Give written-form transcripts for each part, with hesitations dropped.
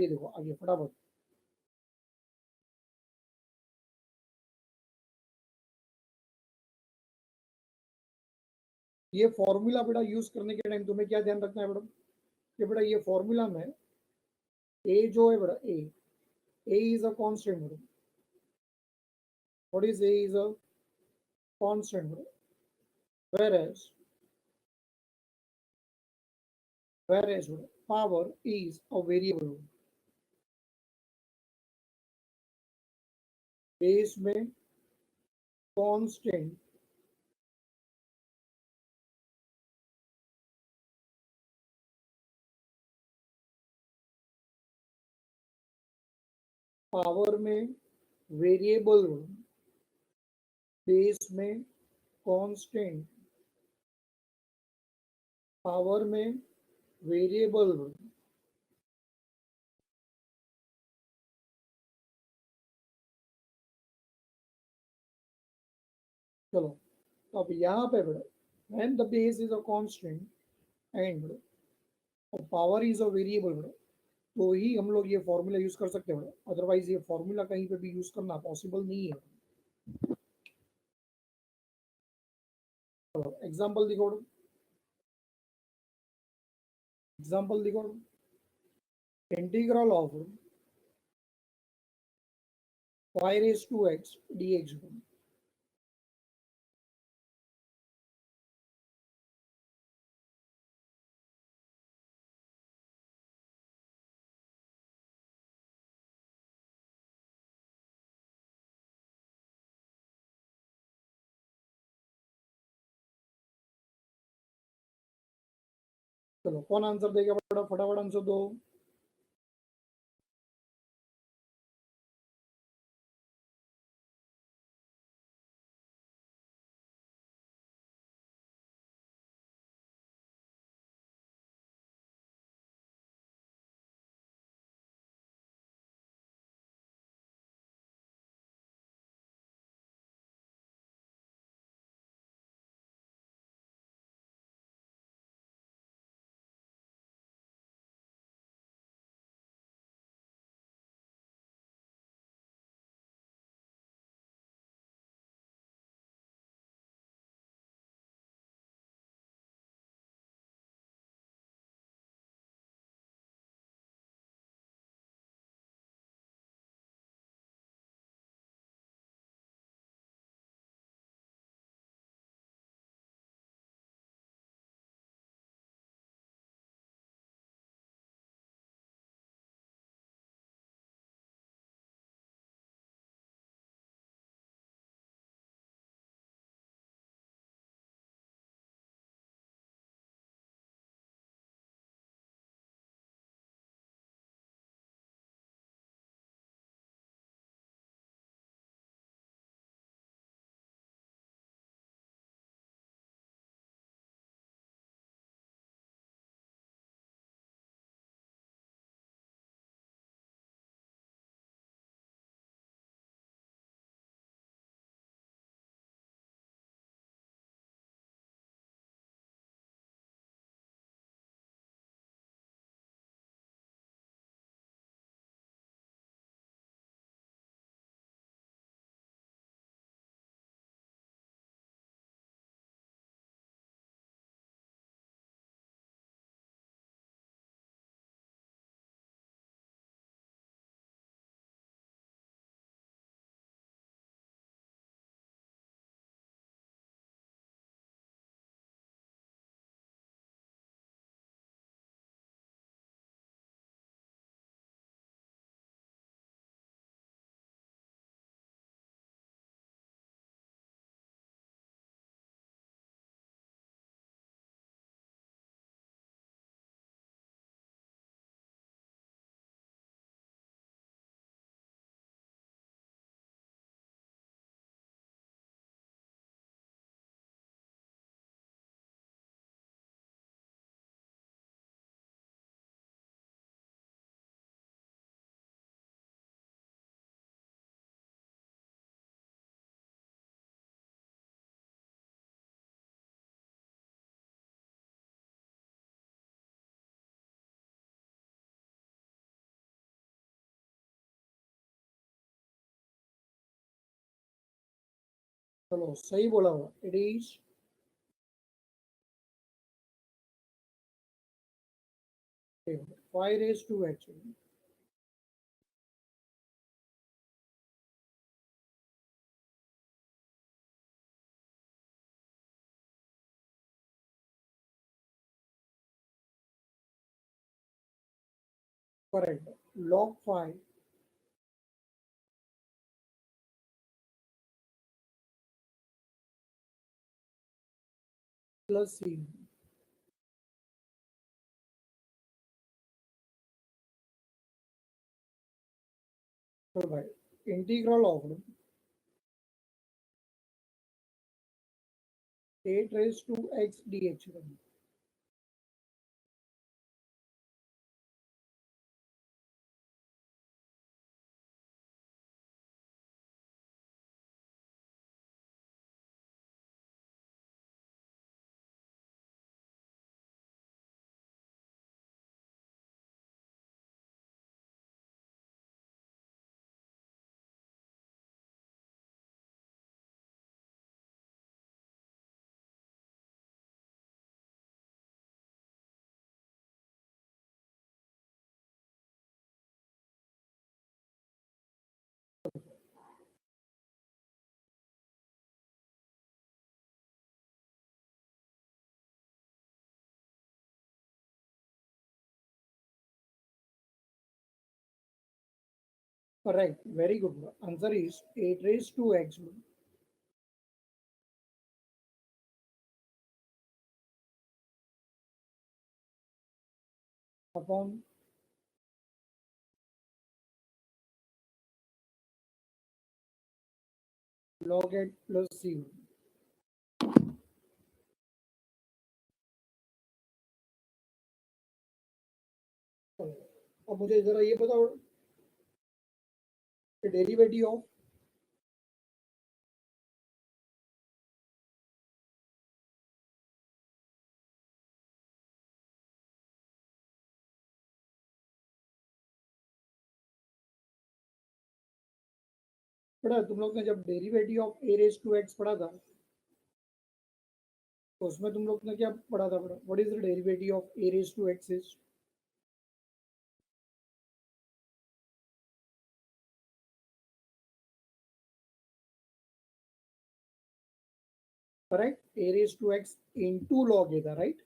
ये देखो आगे फटाफट। ये फॉर्मूला बेटा यूज करने के टाइम तुम्हें क्या ध्यान रखना है बेटा, कि बेटा ये फॉर्मूला में ए जो है बेटा, ए इज अ कांस्टेंट बेटा। What is a is a constant बेटा, वेर एज बेटा power is a variable. Base में कांस्टेंट, पावर में वेरिएबल, बेस में कांस्टेंट, पावर में वेरिएबल। चलो, तो अब यहाँ पे बेटा when the base is a constant and power is a variable बेटा, तो ही हम लोग ये फॉर्मूला यूज कर सकते हैं बेटा, अदरवाइज ये फॉर्मूला कहीं पे भी यूज करना पॉसिबल नहीं है। चलो एग्जांपल दिखाओ, एग्जांपल दिखाओ। Integral of y raise to x dx। चलो कौन आंसर देगा बेटा, फटाफट आंसर दो। चलो सही बोला हुआ, it is 5 actually. Correct. Log 5 plus c. So by integral of 8 raised to x dx. Correct. Very good. Answer is 8 raised to x upon log 8 plus c. अब मुझे जरा ये बताओ, डेरिवेटिव ऑफ पढ़ा तुम लोग ने जब derivative of A raise to x पढ़ा था, तो उसमें तुम लोग ने क्या पढ़ा था? पढ़ा what is the derivative of A raise to X is correct, A raise to X into log A था, राइट?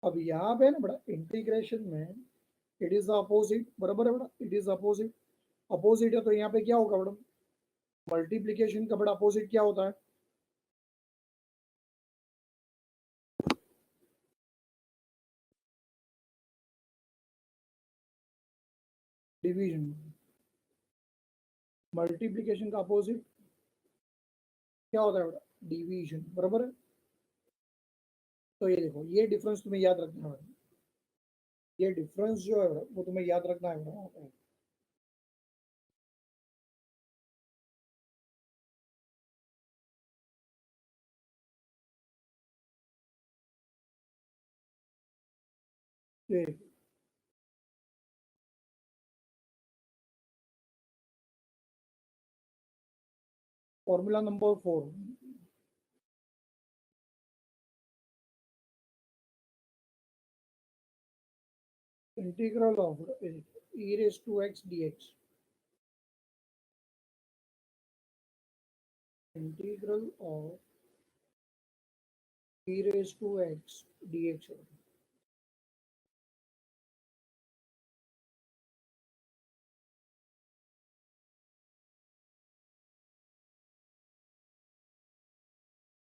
अब यहाँ पे ना बड़ा इंटीग्रेशन में इट इज द अपोजिट, बराबर है बड़ा, इट इज अपोजिट। अपोजिट है तो यहाँ पे क्या होगा बड़ा? मल्टीप्लीकेशन का बड़ा अपोजिट क्या होता है? डिवीजन। मल्टीप्लीकेशन का अपोजिट क्या होता है बड़ा? डिवीजन, बराबर है। तो ये देखो, ये डिफरेंस तुम्हें याद रखना है। ये डिफरेंस जो है बड़ा, वो तुम्हें याद रखना है बड़ा। ये formula number 4, integral of e raised to x dx, integral of e raised to x dx।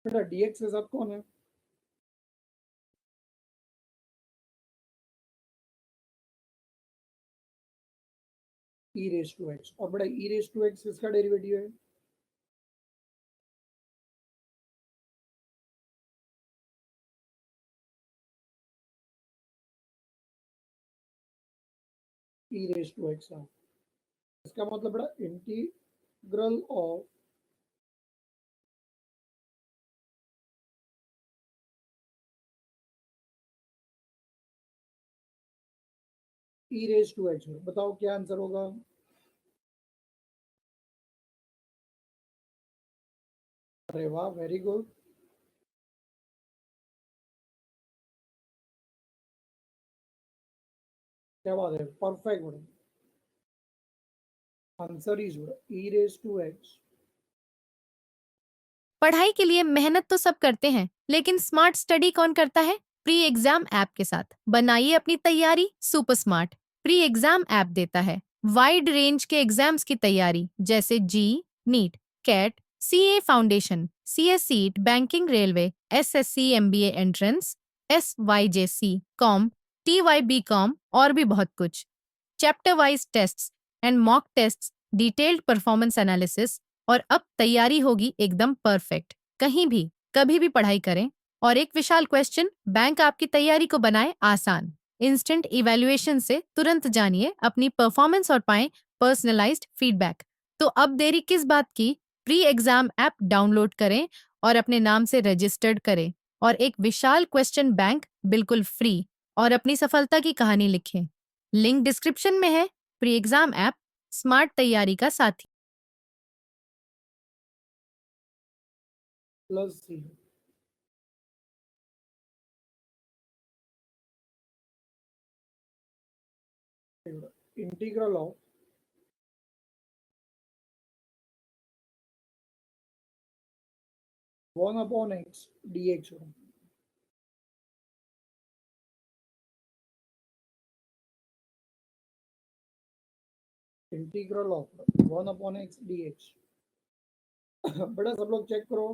बेटा dx के साथ कौन है? e raised to x, और बेटा e raised to x किसका डेरिवेटिव है? e raised to x है। इसका मतलब बेटा integral of e raised to x। बताओ क्या आंसर होगा? अरे वाह, वेरी गुड। क्या बात है, perfect madam. Answer is e raise to x. पढ़ाई के लिए मेहनत तो सब करते हैं, लेकिन स्मार्ट स्टडी कौन करता है? प्री एग्जाम ऐप के साथ बनाइए अपनी तैयारी super smart. Pre exam app देता है वाइड रेंज के एग्जाम्स की तैयारी, जैसे JEE, NEET, CAT, CA foundation, CS CSEET, banking, railway, SSC, MBA entrance, SYJC, com, TYB com और भी बहुत कुछ। Chapter wise tests and mock tests, detailed performance analysis, और अब तैयारी होगी एकदम परफेक्ट। कहीं भी कभी भी पढ़ाई करें। और एक विशाल क्वेश्चन बैंक आपकी तैयारी को बनाए आसान। इंस्टेंट इवैल्यूएशन से तुरंत जानिए अपनी परफॉर्मेंस और पाएं पर्सनलाइज्ड फीडबैक। तो अब देरी किस बात की? प्री एग्जाम ऐप डाउनलोड करें और अपने नाम से रजिस्टर्ड करें और एक विशाल क्वेश्चन बैंक बिल्कुल फ्री और अपनी सफलता की कहानी लिखें। लिंक डिस्क्रिप्शन में है। प्री एग्जाम ऐप स्मार्ट तैयारी का साथी। Plus c. Integral of 1/x dx। Integral of 1/x dx। बेटा सब लोग चेक करो।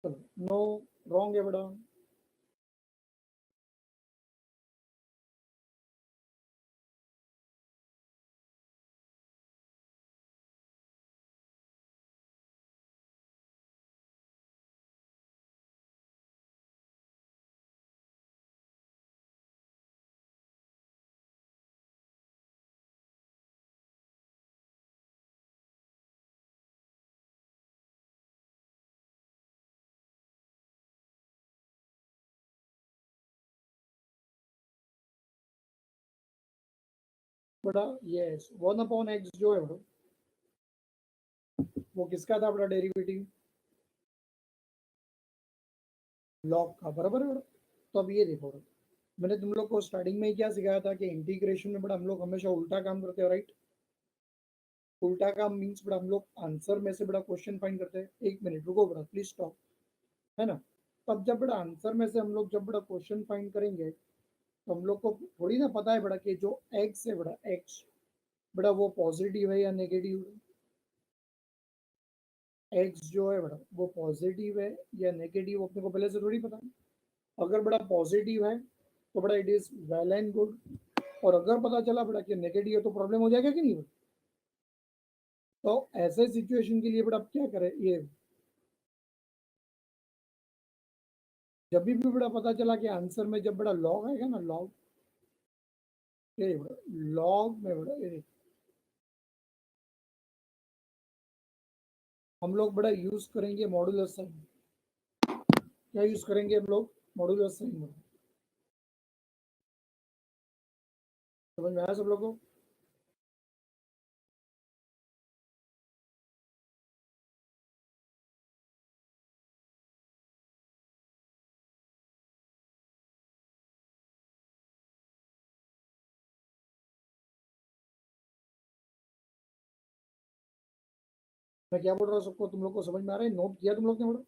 नो, रॉन्ग है बेटा। बेटा यस, 1/x जो है बेटा, वो किसका था बेटा डेरिवेटिव? लॉग का, बराबर है बेटा। तो अब ये देखो बेटा, मैंने तुम लोग को स्टार्टिंग में ही क्या सिखाया था कि इंटीग्रेशन में बड़ा हम लोग हमेशा उल्टा काम करते हैं, राइट? उल्टा काम मीन्स बड़ा हम लोग आंसर में से बड़ा क्वेश्चन फाइंड करते हैं। एक मिनट रुको बड़ा, प्लीज स्टॉप। है ना? तब जब बड़ा आंसर में से हम लोग जब बड़ा क्वेश्चन फाइंड करेंगे, तो हम लोग को थोड़ी ना पता है बड़ा कि जो एक्स है बड़ा, एक्स बड़ा वो पॉजिटिव है या नेगेटिव है। एक्स जो है बड़ा वो पॉजिटिव है या नेगेटिव अपने को पहले से थोड़ी पता है। अगर बड़ा पॉजिटिव है तो बड़ा it is well and good, और अगर पता चला बड़ा कि नेगेटिव है तो प्रॉब्लम हो जाएगा कि नहीं? तो ऐसे सिचुएशन के लिए बड़ा आप क्या करें, ये जब भी बड़ा पता चला कि आंसर में जब बड़ा लॉग आएगा ना, लॉग, ये बड़ा लॉग में बड़ा ये हम लोग बड़ा यूज करेंगे मॉड्यूलर साइन। क्या यूज करेंगे हम लोग? Modular sign. समझ में आया सब लोगों को? मैं क्या बोल रहा हूँ सबको, तुम लोग को समझ में आ रहा है? नोट किया तुम लोग ने बड़ा?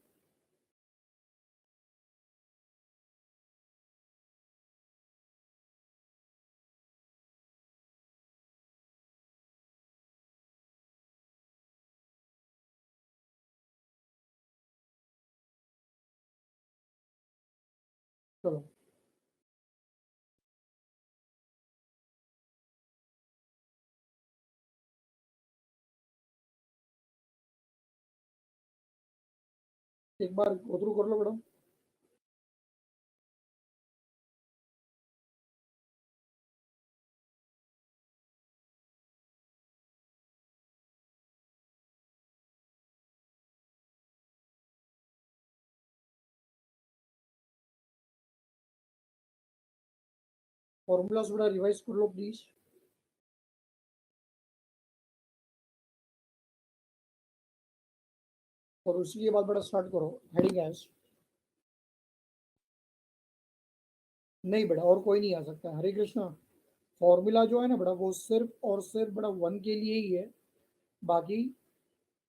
चलो, एक बार गो थ्रू कर लो बड़ा। फॉर्मूलाज बड़ा रिवाइज कर लो प्लीज। और उसी के बाद बड़ा स्टार्ट करो हेडिंग एज। नहीं बेटा और कोई नहीं आ सकता। हरे कृष्णा, फॉर्मूला जो है ना बड़ा, वो सिर्फ और सिर्फ बड़ा वन के लिए ही है। बाकी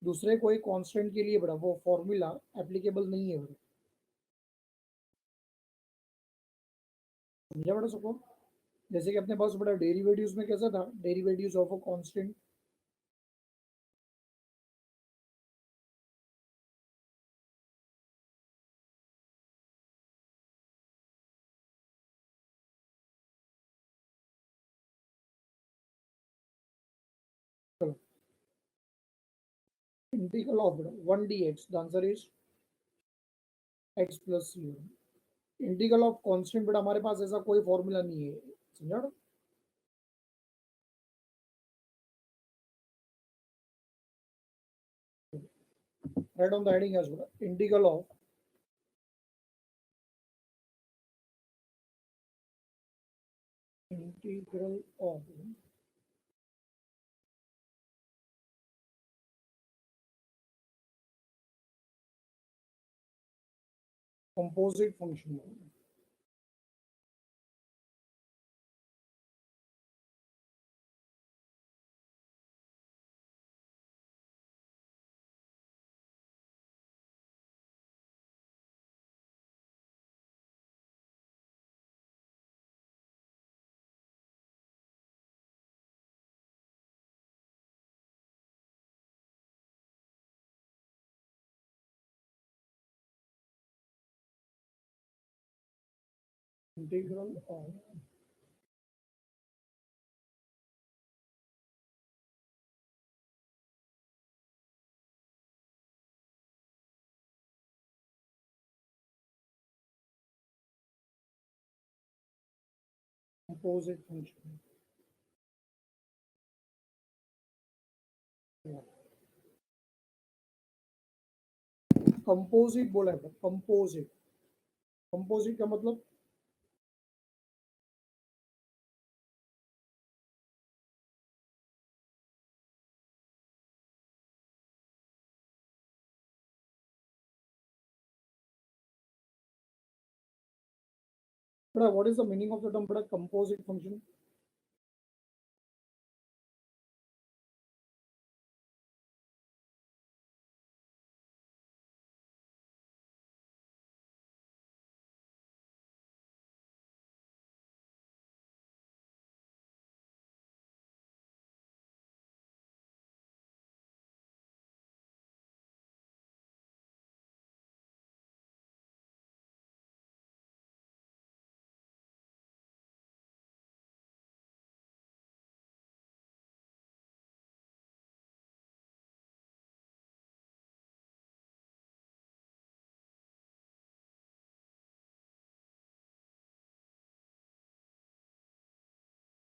दूसरे कोई कांस्टेंट के लिए बड़ा वो फॉर्मूला एप्लीकेबल नहीं है बड़ा। समझा बड़ा सबको? जैसे कि अपने पास बड़ा डेरिवेटिव्स में कैसा था, डेरिवेटिव्स ऑफ अ कांस्टेंट। चलो, इंटीग्रल ऑफ बड़ा 1 dx, the answer is x plus c. Integral of constant बड़ा हमारे पास ऐसा कोई फॉर्मूला नहीं है। समझा ना? Right on the heading as बड़ा integral of integral of composite function. Integral of composite function. Composite बोला है, कंपोजिट। कंपोजिट का मतलब बड़ा what is the meaning of the term बड़ा कंपोजिट फंक्शन?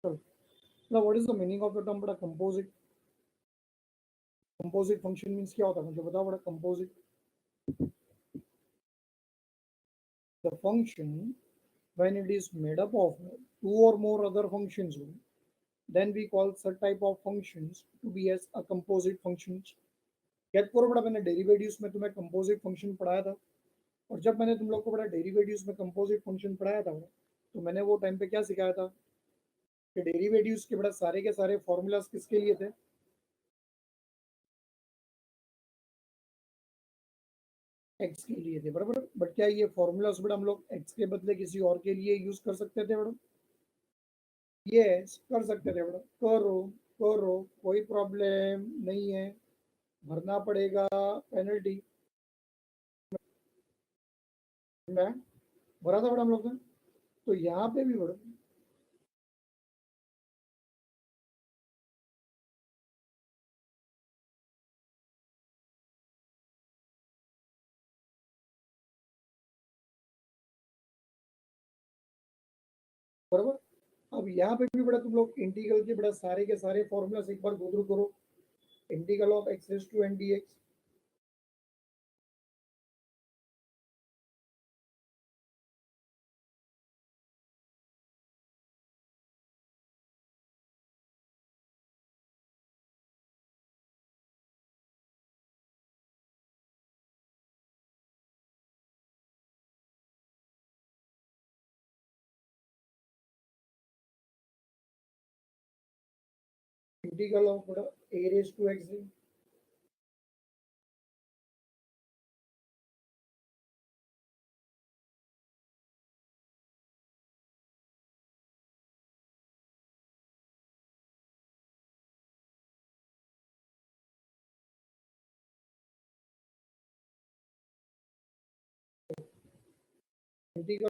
मतलब what is the meaning of the term बड़ा composite? Composite function means क्या होता है मुझे बताओ बड़ा। Composite the function when it is made up of two or more other functions, then we call such type of functions to be as a composite functions। याद करो बड़ा, मैंने डेरिवेटिव्स में तुम्हें कंपोजिट फंक्शन पढ़ाया था। और जब मैंने तुम लोग को बड़ा डेरिवेटिव्स में कंपोजिट फंक्शन पढ़ाया था तो मैंने वो टाइम पे क्या सिखाया था कि डेरिवेटिव्स के बड़ा सारे के सारे फॉर्मूलाज किसके लिए थे? एक्स के लिए थे, बराबर। बट क्या ये फॉर्मूलाज बड़ा हम लोग एक्स के बदले किसी और के लिए यूज कर सकते थे बड़ा? यस कर सकते थे बड़ा। करो करो, कोई प्रॉब्लम नहीं है। भरना पड़ेगा पेनल्टी। मैं भरा था बड़ा हम लोग ने। तो यहाँ पे भी बड़ा बराबर। अब यहाँ पे भी बड़ा तुम लोग इंटीग्रल के बड़ा सारे के सारे फॉर्मूलाज एक बार गो थ्रू करो। Integral of x raise to n d x, integral of a raised to x. Integral